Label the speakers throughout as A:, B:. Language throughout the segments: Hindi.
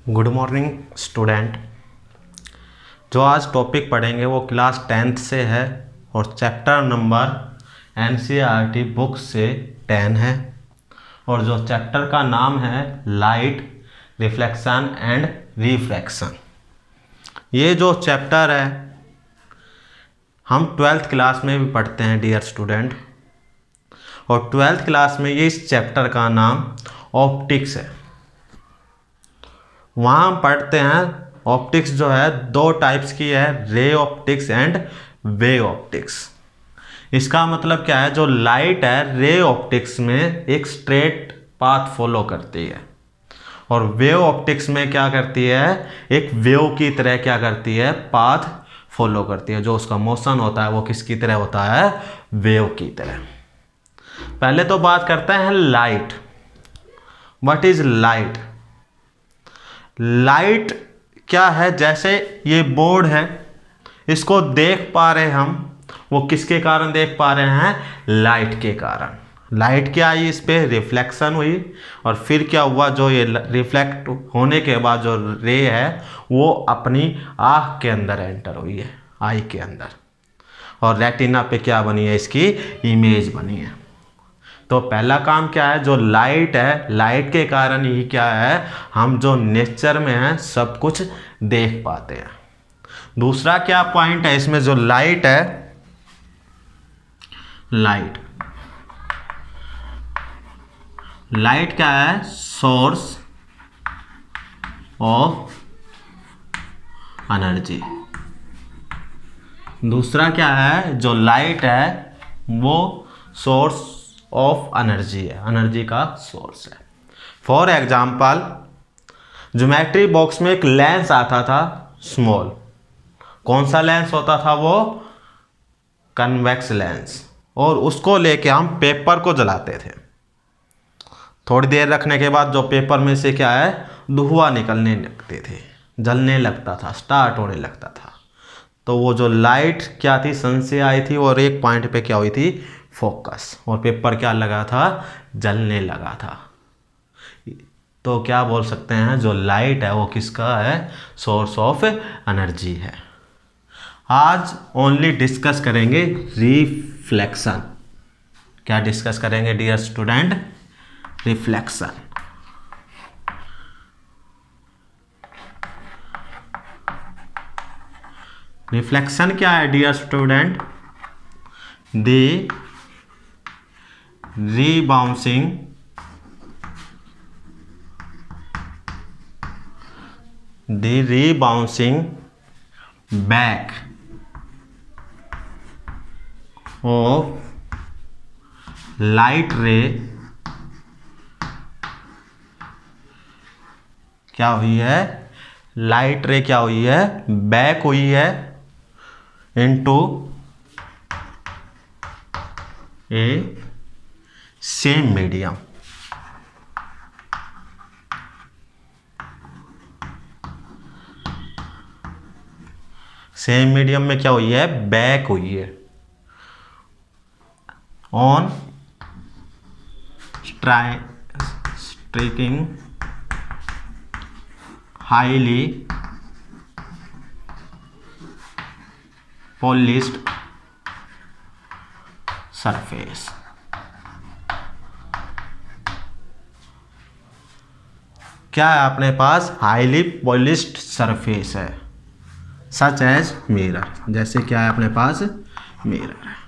A: Good morning student. जो आज टॉपिक पढ़ेंगे वो क्लास 10th से है और चैप्टर नंबर एनसीईआरटी बुक से 10 है और जो चैप्टर का नाम है लाइट, रिफ्लेक्शन एंड रिफ्रैक्शन। ये जो चैप्टर है हम 12th क्लास में भी पढ़ते हैं डियर स्टूडेंट, और 12th क्लास में ये इस चैप्टर का नाम ऑप्टिक्स है। वहाँ हम पढ़ते हैं ऑप्टिक्स जो है दो टाइप्स की है, ray optics and wave optics. इसका मतलब क्या है, जो लाइट है रे ऑप्टिक्स में एक स्ट्रेट पाथ फॉलो करती है और वेव ऑप्टिक्स में क्या करती है, एक वेव की तरह क्या करती है, पाथ फॉलो करती है। जो उसका मोशन होता है वो किसकी तरह होता है, वेव की तरह। पहले तो बात करते हैं light. What is light? Light क्या है, जैसे ये बोर्ड है, इसको देख पा रहे हम, वो किसके कारण देख पा रहे हैं, लाइट के कारण। लाइट क्या आई, इस पे रिफ्लेक्शन हुई और फिर क्या हुआ, जो ये रिफ्लेक्ट होने के बाद जो रे है वो अपनी आँख के अंदर एंटर हुई है, आई के अंदर, और रेटिना पे क्या बनी है, इसकी इमेज बनी है। तो पहला काम क्या है, जो लाइट है, लाइट के कारण ही क्या है, हम जो नेचर में है सब कुछ देख पाते हैं। दूसरा क्या पॉइंट है इसमें, जो लाइट है, लाइट क्या है, सोर्स ऑफ एनर्जी। दूसरा क्या है, जो लाइट है वो सोर्स ऑफ एनर्जी है, एनर्जी का सोर्स है। फॉर एग्जाम्पल, ज्योमेट्री बॉक्स में एक लेंस आता था स्मॉल। कौन सा लेंस होता था वो, कन्वेक्स लेंस, और उसको लेके हम पेपर को जलाते थे। थोड़ी देर रखने के बाद जो पेपर में से क्या है, धुआं निकलने लगते थे, जलने लगता था, स्टार्ट होने लगता था। तो वो जो लाइट क्या थी, सन से आई थी और एक पॉइंट पे क्या हुई थी, फोकस, और पेपर क्या लगा था, जलने लगा था। तो क्या बोल सकते हैं, जो लाइट है वो किसका है, सोर्स ऑफ एनर्जी है। आज ओनली डिस्कस करेंगे रिफ्लेक्शन। क्या डिस्कस करेंगे डियर स्टूडेंट, रिफ्लेक्शन। रिफ्लेक्शन क्या है dear student, the rebouncing back of light ray क्या हुई है, लाइट रे क्या हुई है, बैक हुई है इनटू ए सेम मीडियम। सेम मीडियम में क्या हुई है, बैक हुई है on striking highly polished surface. क्या है अपने पास, हाईली पॉलिश्ड सरफेस है, सच एज मिरर। जैसे क्या है अपने पास, मिरर है।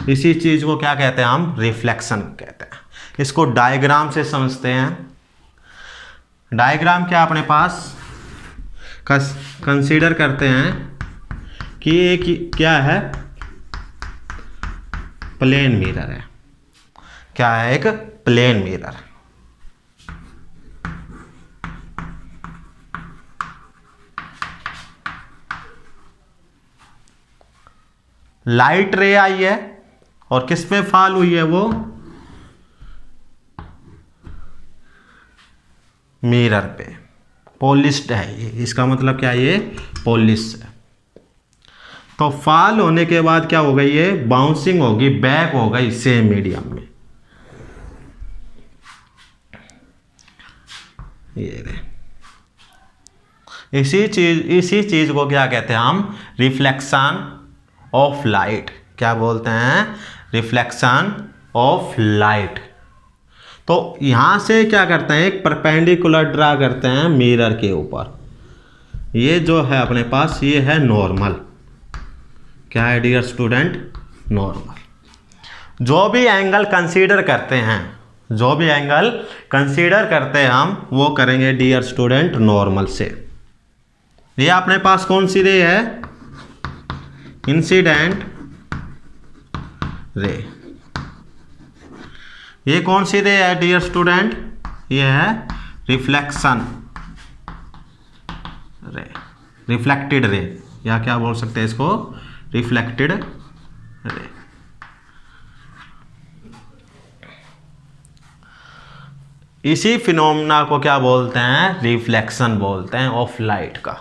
A: इसी चीज को क्या कहते हैं, हम रिफ्लेक्शन कहते हैं। इसको डायग्राम से समझते हैं। डायग्राम क्या अपने पास कंसीडर करते हैं कि एक क्या है, प्लेन मिरर है। क्या है, एक प्लेन मिरर। लाइट रे आई है और किस पे फॉल हुई है, वो मिरर पे। पॉलिश्ड है ये, इसका मतलब क्या है, ये पॉलिश है। तो फॉल होने के बाद क्या हो गई, ये बाउंसिंग होगी, बैक हो गई सेम मीडियम में। ये रे, इसी चीज को क्या कहते हैं हम? Reflection of light. क्या बोलते हैं? Reflection of light. तो यहां से क्या करते हैं? एक परपेंडिकुलर ड्रा करते हैं मिरर के ऊपर। ये जो है अपने पास, ये है नॉर्मल। क्या है डियर स्टूडेंट? नॉर्मल। जो भी एंगल कंसीडर करते हैं, जो भी एंगल कंसीडर करते हैं हम, वो करेंगे डियर स्टूडेंट नॉर्मल से। ये अपने पास कौन सी रे है? Incident ray. ये कौन सी रे है डियर स्टूडेंट? ये है रिफ्लेक्शन रे, रिफ्लेक्टेड रे, या क्या बोल सकते हैं इसको? Reflected ray. इसी फिनोमेना को क्या बोलते हैं? रिफ्लेक्शन बोलते हैं ऑफ लाइट का।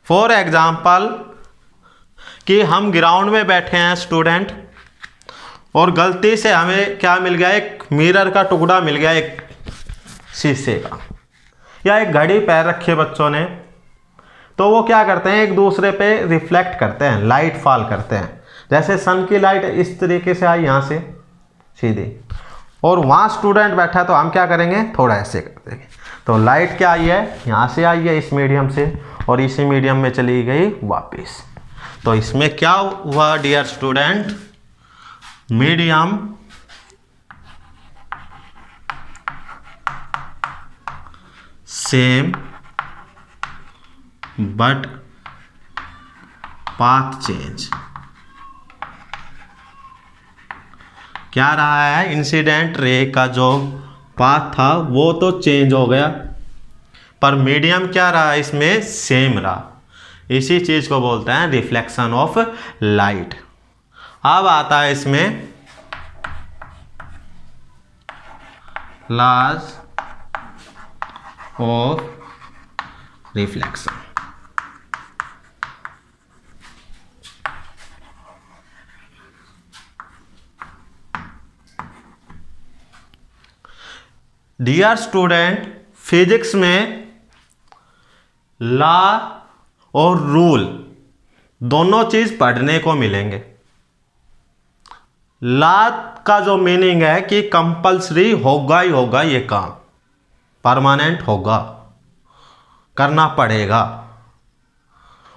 A: फॉर एग्जाम्पल कि हम ग्राउंड में बैठे हैं स्टूडेंट, और गलती से हमें क्या मिल गया? एक मिरर का टुकड़ा मिल गया, एक शीशे का, या एक घड़ी पैर रखी है बच्चों ने। तो वो क्या करते हैं? एक दूसरे पे रिफ्लेक्ट करते हैं, लाइट फॉल करते हैं। जैसे सन की लाइट इस तरीके से आई यहाँ से सीधी, और वहाँ स्टूडेंट बैठा है, तो हम क्या करेंगे? थोड़ा ऐसे कर देंगे। तो लाइट क्या आई है? यहाँ से आई है इस मीडियम से, और इसी मीडियम में चली गई वापस। तो इसमें क्या हुआ dear student? Medium same but path change. क्या रहा है? इंसिडेंट रे का जो पाथ था वो तो चेंज हो गया, पर मीडियम क्या रहा? इसमें सेम रहा। इसी चीज को बोलते हैं रिफ्लेक्शन ऑफ लाइट। अब आता है इसमें laws of reflection. Dear student, physics में लॉ और रूल दोनों चीज पढ़ने को मिलेंगे। लॉ का जो मीनिंग है कि कंपल्सरी होगा ही होगा, ये काम परमानेंट होगा, करना पड़ेगा।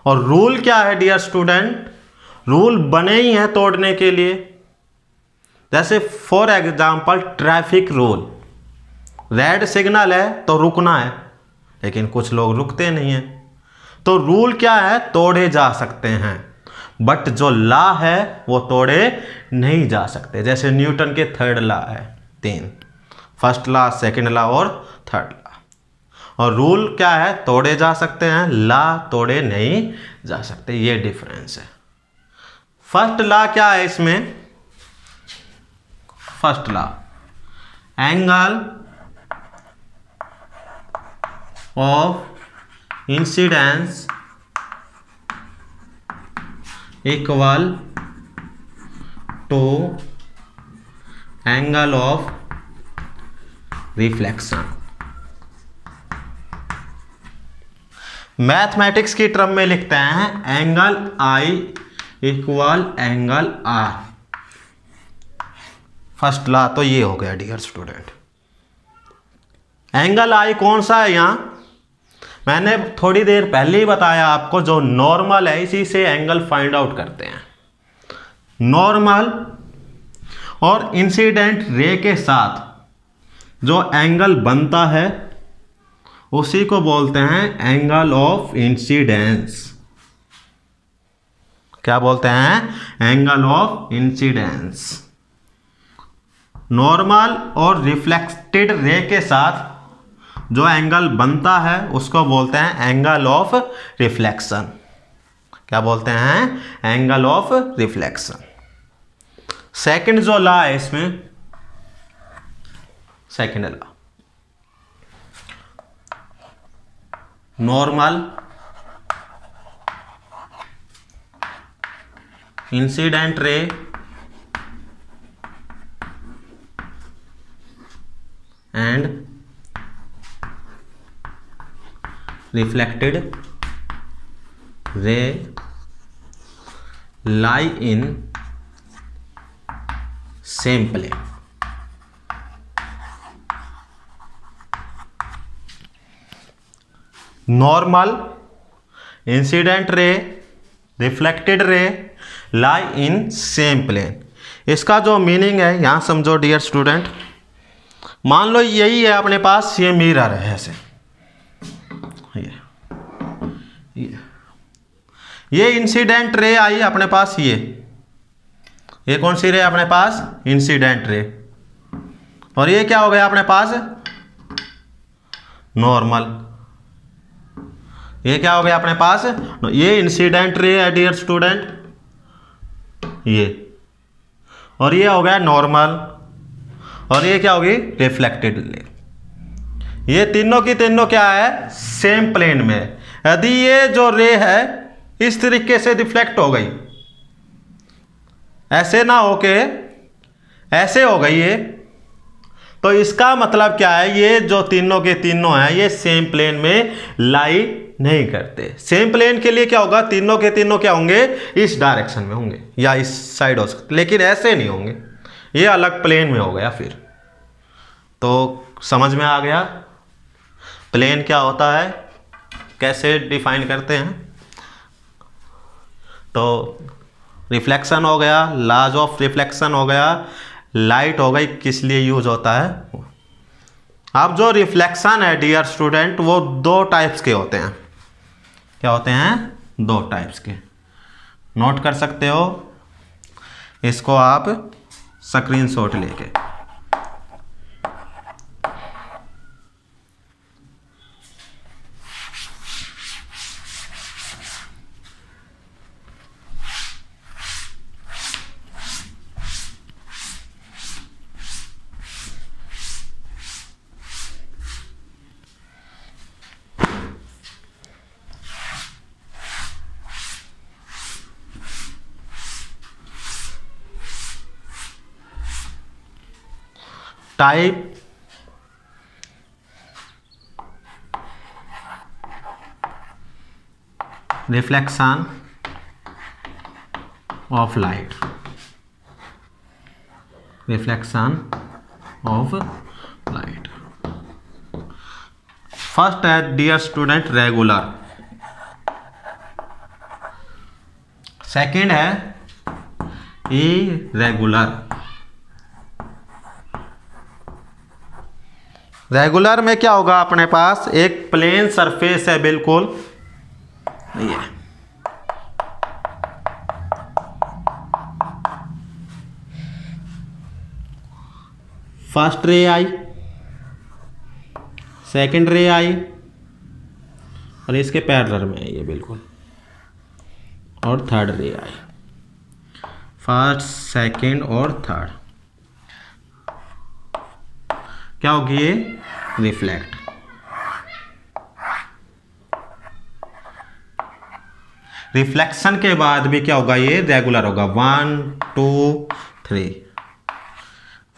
A: और रूल क्या है डियर स्टूडेंट? रूल बने ही हैं तोड़ने के लिए। जैसे for example traffic rule, red signal है तो रुकना है, लेकिन कुछ लोग रुकते नहीं हैं। तो रूल क्या है? तोड़े जा सकते हैं, बट जो लॉ है वो तोड़े नहीं जा सकते। जैसे न्यूटन के थर्ड लॉ है, 3, फर्स्ट लॉ, सेकंड लॉ और थर्ड लॉ। और रूल क्या है? तोड़े जा सकते हैं, लॉ तोड़े नहीं जा सकते। ये डिफरेंस है। फर्स्ट लॉ क्या है इसमें? First law, angle of incidence equal to angle of reflection. Mathematics की टर्म में लिखते हैं angle I equal angle R. First law तो ये हो गया डियर स्टूडेंट। एंगल आई कौन सा है? यहां मैंने थोड़ी देर पहले ही बताया आपको, जो नॉर्मल है इसी से एंगल फाइंड आउट करते हैं। नॉर्मल और इंसिडेंट रे के साथ जो एंगल बनता है उसी को बोलते हैं एंगल ऑफ इंसिडेंस। क्या बोलते हैं? Angle of incidence. नॉर्मल और रिफ्लेक्टेड रे के साथ जो एंगल बनता है उसको बोलते हैं एंगल ऑफ रिफ्लेक्शन। क्या बोलते हैं? Angle of reflection. सेकंड जो लॉ है इसमें, second law, normal incident ray and reflected ray lie in same plane. Normal incident ray, reflected ray lie in same plane. इसका जो मीनिंग है यहाँ समझो डियर स्टूडेंट, मान लो यही है अपने पास, ये मिरर है ऐसे, ये इंसिडेंट रे आई अपने पास, ये कौन सी रे अपने पास, इंसिडेंट रे, और ये क्या हो गया अपने पास, नॉर्मल। ये क्या हो गया अपने पास, ये इंसिडेंट रे है डियर स्टूडेंट, ये, और ये हो गया नॉर्मल, और ये क्या होगी, रिफ्लेक्टेड रे। ये तीनों की तीनों क्या है, सेम प्लेन में। यदि ये जो रे है इस तरीके से रिफ्लेक्ट हो गई, ऐसे ना होके ऐसे हो गई ये, तो इसका मतलब क्या है, ये जो तीनों के तीनों हैं ये सेम प्लेन में लाई नहीं करते। सेम प्लेन के लिए क्या होगा, तीनों के तीनों क्या होंगे, इस डायरेक्शन में होंगे या इस साइड हो सकते, लेकिन ऐसे नहीं होंगे, ये अलग प्लेन में हो गया। फिर तो समझ में आ गया प्लेन क्या होता है, कैसे डिफाइन करते हैं। तो रिफ्लेक्शन हो गया, लॉज ऑफ रिफ्लेक्शन हो गया, लाइट हो गई किस लिए यूज होता है। अब जो रिफ्लेक्शन है डियर स्टूडेंट, वो दो टाइप्स के होते हैं। क्या होते हैं, दो टाइप्स के, नोट कर सकते हो इसको आप स्क्रीनशॉट लेके। Type reflection of light, reflection of light. First है डियर स्टूडेंट रेगुलर, सेकंड है इरेगुलर। रेगुलर में क्या होगा, अपने पास एक प्लेन सरफेस है बिल्कुल, ये फर्स्ट रे आई, सेकंड रे आई, और इसके पैरेलल में है ये बिल्कुल, और थर्ड रे आई, फर्स्ट सेकंड और थर्ड। क्या होगी ये, रिफ्लेक्ट। रिफ्लेक्शन के बाद भी क्या होगा, ये रेगुलर होगा, 1 2 3,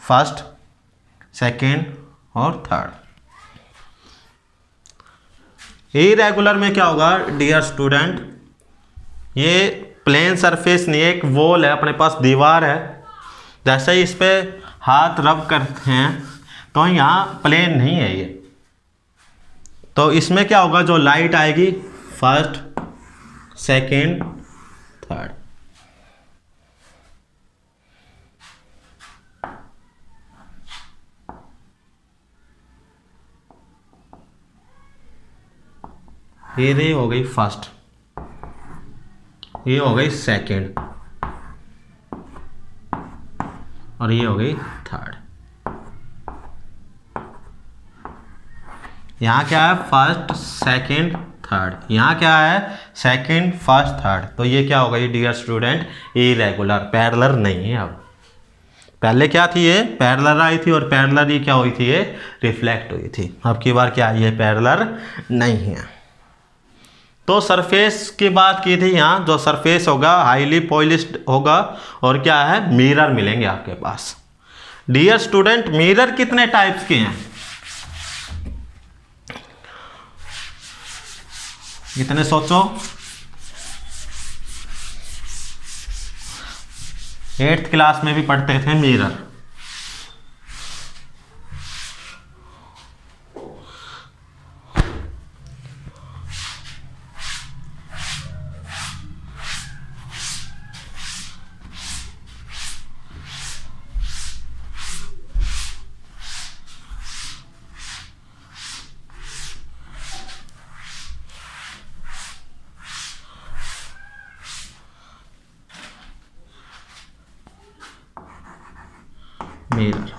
A: फर्स्ट सेकेंड और थर्ड। इरेगुलर में क्या होगा डियर स्टूडेंट, ये प्लेन सरफेस नहीं, एक वॉल है अपने पास, दीवार है, जैसे ही इस पे हाथ रब करते हैं तो यहाँ प्लेन नहीं है ये, तो इसमें क्या होगा, जो लाइट आएगी फर्स्ट सेकेंड थर्ड। ये रे हो गई फर्स्ट, ये हो गई सेकेंड, और ये हो गई थर्ड। यहाँ क्या है, फर्स्ट सेकंड थर्ड, यहाँ क्या है, सेकंड फर्स्ट थर्ड। तो ये क्या हो गई डियर स्टूडेंट, इरेगुलर, पैरेलल नहीं है। अब पहले क्या थी, ये पैरेलल आई थी, और पैरेलल ही क्या हुई थी, ये रिफ्लेक्ट हुई थी। अब की बार क्या, ये पैरेलल नहीं है। तो सरफेस की बात की थी, यहाँ जो सरफेस होगा हाईली पॉलिश्ड होगा, और क्या है, मिरर मिलेंगे आपके पास। डियर स्टूडेंट मिरर कितने टाइप्स के हैं, इतने सोचो। 8th क्लास में भी पढ़ते थे मिरर। मिरर,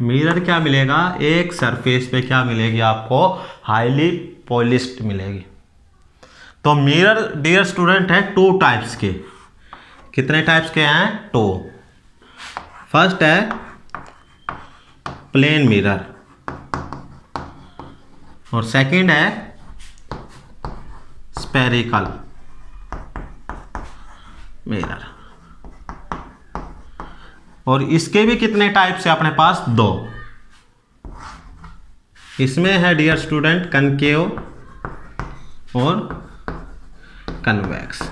A: मिरर क्या मिलेगा, एक सरफेस पे क्या मिलेगी आपको, हाईली पॉलिश्ड मिलेगी। तो मिरर डियर स्टूडेंट है 2 टाइप्स के। कितने टाइप्स के हैं, 2। फर्स्ट है प्लेन मिरर और सेकंड है स्फेरिकल मिरर। और इसके भी कितने टाइप्स है अपने पास, 2। इसमें है डियर स्टूडेंट कनकेव और कन्वेक्स।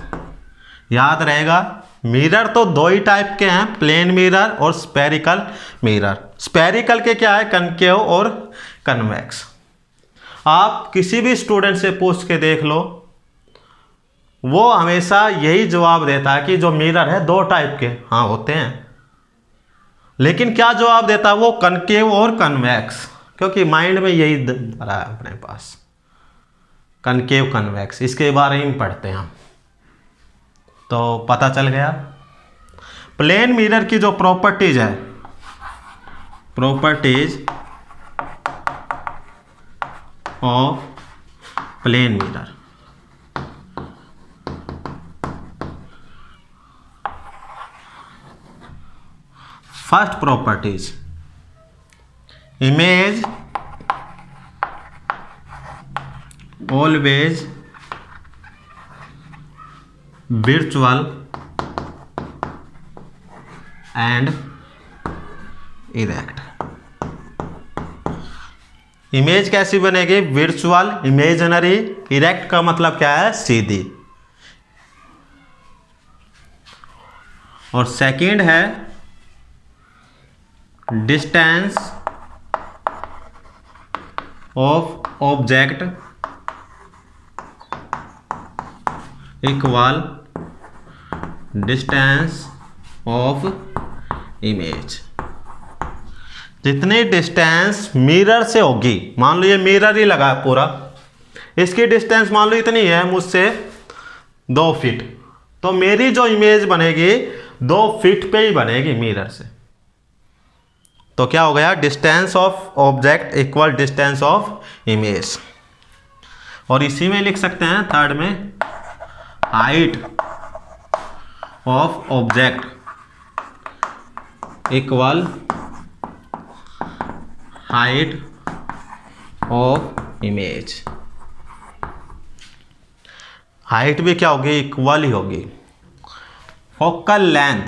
A: याद रहेगा, मिरर तो 2 ही टाइप के हैं, प्लेन मिरर और स्फेरिकल मिरर। स्फेरिकल के क्या है, कनकेव और कन्वेक्स। आप किसी भी स्टूडेंट से पूछ के देख लो, वो हमेशा यही जवाब देता है कि जो मिरर है 2 टाइप के हाँ होते हैं। लेकिन क्या जवाब देता है वो, कनकेव और कन्वेक्स, क्योंकि माइंड में यही भरा है अपने पास, कनकेव कन्वेक्स। इसके बारे में पढ़ते हैं हम, तो पता चल गया। प्लेन मिरर की जो प्रॉपर्टीज है, properties of plane mirror. First properties, image always virtual and erect। Image कैसी बनेगी, वर्चुअल, इमेजिनरी। इरेक्ट का मतलब क्या है, सीधी। और सेकंड है distance of object equal distance of image. जितनी डिस्टेंस मिरर से होगी, मान लो ये मिरर ही लगा है पूरा, इसकी डिस्टेंस मान लो इतनी है मुझसे 2 फीट, तो मेरी जो इमेज बनेगी 2 फीट पे ही बनेगी मिरर से। तो क्या हो गया, distance of object equal distance of image. और इसी में लिख सकते हैं थर्ड में, height of object equal height of image. Height भी क्या होगी, इक्वल ही होगी। फोकल लेंथ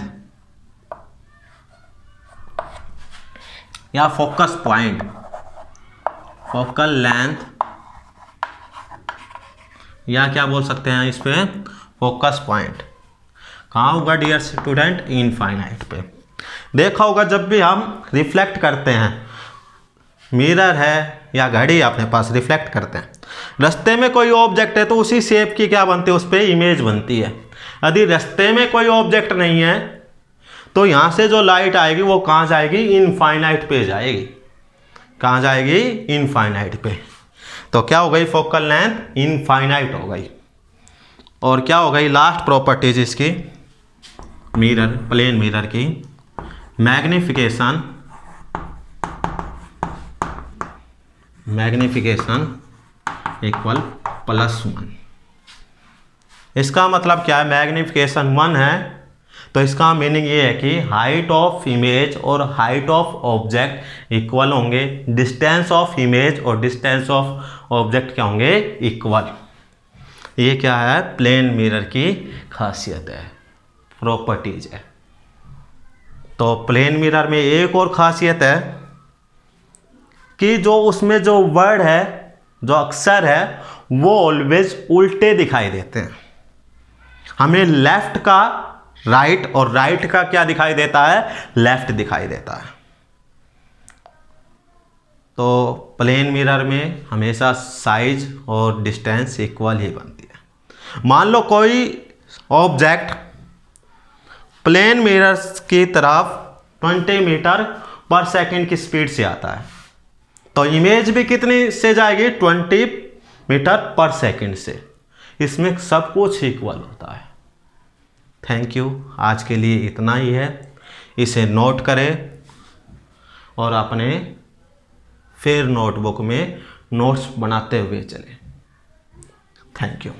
A: या फोकस पॉइंट, फोकल लेंथ या क्या बोल सकते हैं इस पे, फोकस पॉइंट। कहाँ होगा डियर स्टूडेंट, इनफाइनाइट पे। देखा होगा जब भी हम रिफ्लेक्ट करते हैं, मिरर है या घड़ी अपने पास, रिफ्लेक्ट करते हैं, रास्ते में कोई ऑब्जेक्ट है तो उसी शेप की क्या बनती है, उस पर इमेज बनती है। यदि रास्ते में कोई ऑब्जेक्ट नहीं है तो यहाँ से जो लाइट आएगी वो कहाँ जाएगी, इनफाइनाइट पे जाएगी। कहाँ जाएगी, इनफाइनाइट पे। तो क्या हो गई, फोकल लेंथ इनफाइनाइट हो गई। और क्या हो गई लास्ट प्रॉपर्टीज इसकी, मिरर, प्लेन मिरर की, मैग्निफिकेशन, मैग्निफिकेशन इक्वल +1। इसका मतलब क्या है, मैग्निफिकेशन 1 है तो इसका मीनिंग ये है कि हाइट ऑफ इमेज और हाइट ऑफ ऑब्जेक्ट इक्वल होंगे, डिस्टेंस ऑफ इमेज और डिस्टेंस ऑफ ऑब्जेक्ट क्या होंगे, इक्वल। ये क्या है, प्लेन मिरर की खासियत है, प्रॉपर्टीज है। तो प्लेन मिरर में एक और खासियत है कि जो उसमें जो वर्ड है, जो अक्षर है वो ऑलवेज उल्टे दिखाई देते हैं। हमें लेफ्ट का राइट और राइट का क्या दिखाई देता है, लेफ्ट दिखाई देता है। तो प्लेन मिरर में हमेशा साइज और डिस्टेंस इक्वल ही बनती है। मान लो कोई ऑब्जेक्ट प्लेन मिरर की तरफ 20 मीटर पर सेकंड की स्पीड से आता है, तो इमेज भी कितनी से जाएगी, 20 मीटर पर सेकंड से। इसमें सब कुछ इक्वल होता है। थैंक यू, आज के लिए इतना ही है। इसे नोट करें और अपने फिर नोटबुक में नोट्स बनाते हुए चलें। Thank you.